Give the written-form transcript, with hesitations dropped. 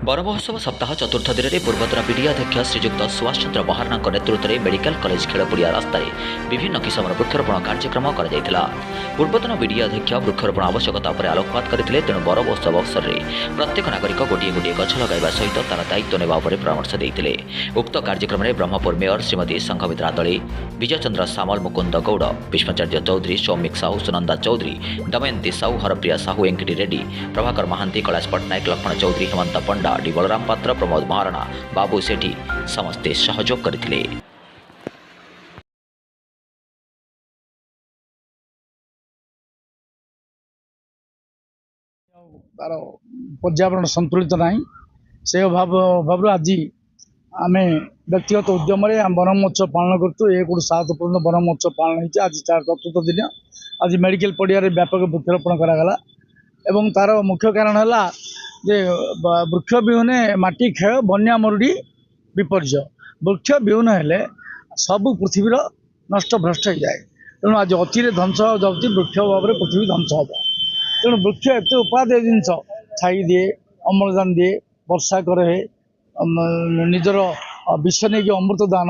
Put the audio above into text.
One महोत्सव सप्ताह चतुर्थ दिन में पूर्वतन विडि अध्यक्ष श्रीजुक्त सुभाष चंद्र महाराणा नेतृत्व में मेडिकल कॉलेज खेलपड़िया रास्तार विभिन्न किसमर वृक्षरोपण कार्यक्रम कर पूर्वतन विडि अध्यक्ष वृक्षरोपण आवश्यकता पर आलोकपात करते। तेणु वन महोत्सव अवसर में प्रत्येक नागरिक गोटे गोटे गछ लगाइबा सहित तार दायित्व नेबा उपरे परामर्श देते। उक्त कार्यक्रम में ब्रह्मपुर मेयर श्रीमती संघमित्रा दले, विजय चंद्र सामल, मुकुंद गौड़, भीष्माचार्य चौधरी, सौमिक साहू, सुनंदा चौधरी, दमयंती साहू, हरप्रिया साहू, एंकटी रेड्डी, प्रभाकर महांती, कैलाश पट्टनायक, लक्ष्मण चौधरी, हेमंत पंडा, डी बलराम पात्र, प्रमोद महाराणा, बाबू सेठी समस्ते सहयोग करथिले। तार पर्यावरण संतुलित ना से भाव आज आम व्यक्तिगत उद्यम वन महोत्सव पालन करूँ। एक सातपूर्ण वन महोत्सव पालन होती आज चतुर्थ दिन। आज मेडिकल पड़िया व्यापक वृक्षरोपण करागला एवं तार मुख्य कारण है जे वृक्ष विहुने माटी क्षय, बन्या मरुड़ी विपर्य। वृक्ष विहुन हेले सब पृथ्वीर नष्ट भ्रष्ट हो जाए। तेणु आज अति ध्वंस जाऊँगी, वृक्ष भाव में पृथ्वी ध्वंस हम। तेणु वृक्ष एत उपादेय जिनस, छाई दिए, अम्लजान दिए, वर्षा करे, निजर विष नहीं कि अमृत दान।